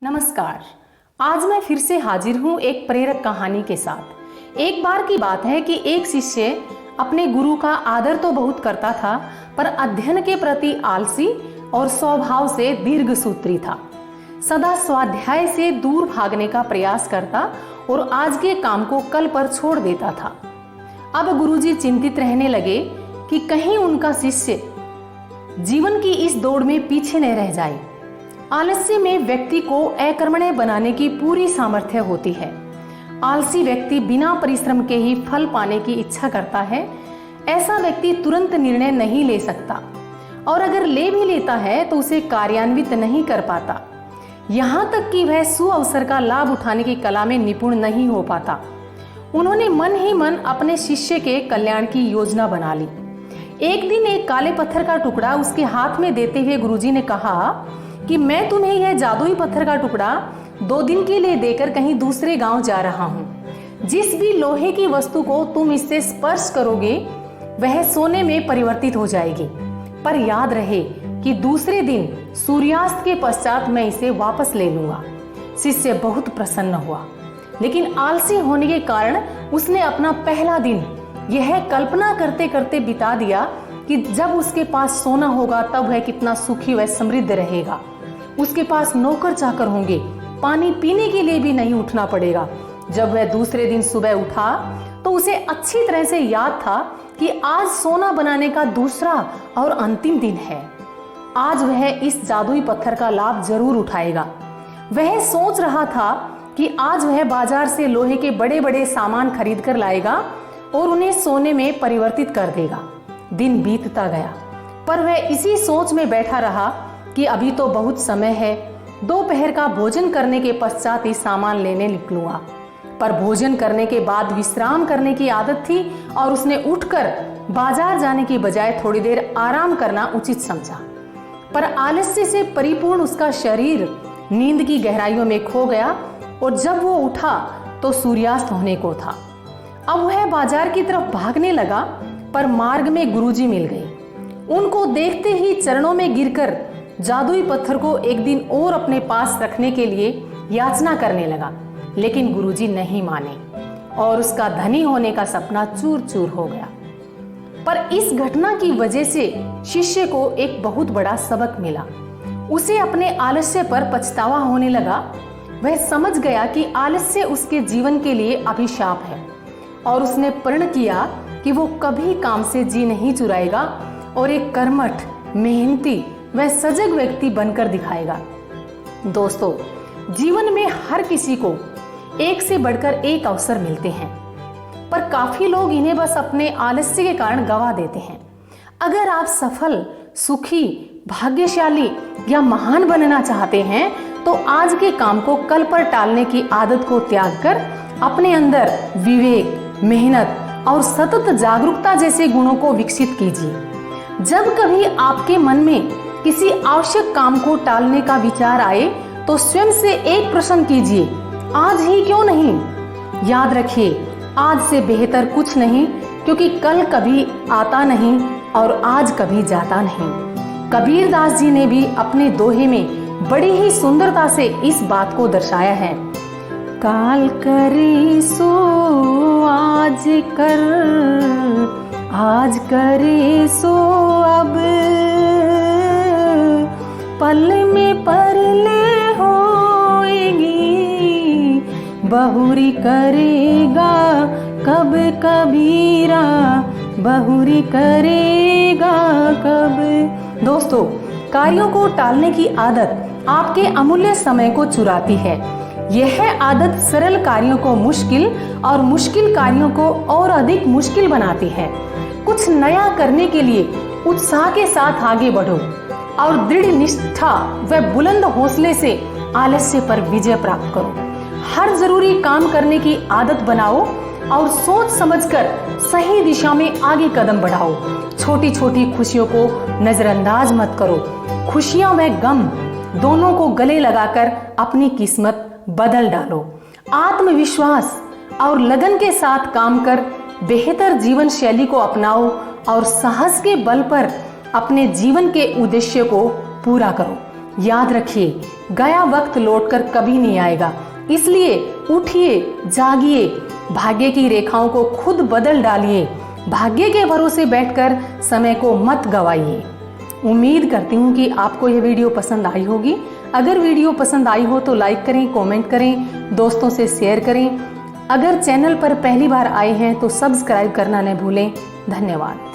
नमस्कार। आज मैं फिर से हाजिर हूँ एक प्रेरक कहानी के साथ। एक बार की बात है कि एक शिष्य अपने गुरु का आदर तो बहुत करता था, पर अध्ययन के प्रति आलसी और स्वभाव से दीर्घसूत्री था। सदा स्वाध्याय से दूर भागने का प्रयास करता और आज के काम को कल पर छोड़ देता था। अब गुरुजी चिंतित रहने लगे कि कहीं उनका शिष्य जीवन की इस दौड़ में पीछे न रह जाए। आलस्य में व्यक्ति को अकर्मण्य बनाने की पूरी सामर्थ्य होती है। आलसी व्यक्ति बिना परिश्रम के ही फल पाने की इच्छा करता है। ऐसा व्यक्ति तुरंत निर्णय नहीं ले सकता और अगर ले भी लेता है तो उसे कार्यान्वित नहीं कर पाता। यहाँ तक कि वह सुअवसर का लाभ उठाने की कला में निपुण नहीं हो पाता। उन्होंने मन ही मन अपने शिष्य के कल्याण की योजना बना ली। एक दिन एक काले पत्थर का टुकड़ा उसके हाथ में देते हुए गुरुजी ने कहा कि मैं तुम्हें यह जादुई पत्थर का टुकड़ा 2 दिन के लिए देकर कहीं दूसरे गांव जा रहा हूं। जिस भी लोहे की वस्तु को तुम इससे स्पर्श करोगे वह सोने में परिवर्तित हो जाएगी, पर याद रहे कि दूसरे दिन सूर्यास्त के पश्चात मैं इसे वापस ले लूंगा। शिष्य बहुत प्रसन्न हुआ, लेकिन आलसी होने के कारण उसने अपना पहला दिन यह कल्पना करते करते बिता दिया कि जब उसके पास सोना होगा तब वह कितना सुखी व समृद्ध रहेगा। उसके पास नौकर चाकर होंगे, पानी पीने के लिए भी नहीं उठना पड़ेगा। जब वह दूसरे दिन सुबह उठा तो उसे अच्छी तरह से याद था कि आज सोना बनाने का दूसरा और अंतिम दिन है। आज वह इस जादुई पत्थर का लाभ जरूर उठाएगा। वह सोच रहा था कि आज वह बाजार से लोहे के बड़े बड़े सामान खरीद कर लाएगा और उन्हें सोने में परिवर्तित कर देगा। दिन बीतता गया, पर वह इसी सोच में बैठा रहा कि अभी तो बहुत समय है, दोपहर का भोजन करने के पश्चात ही सामान लेने निकलूंगा। पर भोजन करने के बाद विश्राम करने की आदत थी और उसने उठकर बाजार जाने की बजाय थोड़ी देर आराम करना उचित समझा। पर आलस्य से परिपूर्ण उसका शरीर नींद की गहराइयों में खो गया और जब वो उठा तो सूर्यास्त होने को था। अब वह बाजार की तरफ भागने लगा, पर मार्ग में गुरुजी मिल गए। उनको देखते ही चरणों में गिरकर जादुई पत्थर को एक दिन और अपने पास रखने के लिए याचना करने लगा, लेकिन गुरुजी नहीं माने और उसका धनी होने का सपना चूर चूर हो गया। पर इस घटना की वजह से शिष्य को एक बहुत बड़ा सबक मिला। उसे अपने आलस्य पर पछतावा होने लगा। वह समझ गया कि आलस्य उसके जीवन के लिए अभिशाप है और उसने प्रण किया कि वो कभी काम से जी नहीं चुराएगा और एक कर्मठ, मेहनती व सजग व्यक्ति बनकर दिखाएगा। दोस्तों, जीवन में हर किसी को एक से बढ़कर एक अवसर मिलते हैं, पर काफी लोग इन्हें बस अपने आलस्य के कारण गवा देते हैं। अगर आप सफल, सुखी, भाग्यशाली या महान बनना चाहते हैं तो आज के काम को कल पर टालने की आदत को त्याग कर अपने अंदर विवेक, मेहनत और सतत जागरूकता जैसे गुणों को विकसित कीजिए। जब कभी आपके मन में किसी आवश्यक काम को टालने का विचार आए तो स्वयं से एक प्रश्न कीजिए, आज ही क्यों नहीं। याद रखिए, आज से बेहतर कुछ नहीं, क्योंकि कल कभी आता नहीं और आज कभी जाता नहीं। कबीरदास जी ने भी अपने दोहे में बड़ी ही सुंदरता से इस बात को दर्शाया है। काल करे सो आज कर, आज करे सो अब, पल में परले होएगी, बहुरी करेगा कब कबीरा, बहुरी करेगा कब। दोस्तों, कार्यों को टालने की आदत आपके अमूल्य समय को चुराती है। यह आदत सरल कार्यों को मुश्किल और मुश्किल कार्यों को और अधिक मुश्किल बनाती है। कुछ नया करने के लिए उत्साह के साथ आगे बढ़ो और दृढ़ निष्ठा व बुलंद हौसले से आलस्य पर विजय प्राप्त करो। हर जरूरी काम करने की आदत बनाओ और सोच समझकर सही दिशा में आगे कदम बढ़ाओ। छोटी छोटी खुशियों को नजरअंदाज मत करो। खुशियां व गम दोनों को गले लगाकर अपनी किस्मत बदल डालो। आत्मविश्वास और लगन के साथ काम कर बेहतर जीवन शैली को अपनाओ और साहस के बल पर अपने जीवन के उद्देश्य को पूरा करो। याद रखिए, गया वक्त लौटकर कभी नहीं आएगा। इसलिए उठिए, जागिए, भाग्य की रेखाओं को खुद बदल डालिए। भाग्य के भरोसे बैठकर समय को मत गवाइए। उम्मीद करती हूँ कि आपको यह वीडियो पसंद आई होगी। अगर वीडियो पसंद आई हो तो लाइक करें, कमेंट करें, दोस्तों से शेयर करें। अगर चैनल पर पहली बार आए हैं तो सब्सक्राइब करना न भूलें। धन्यवाद।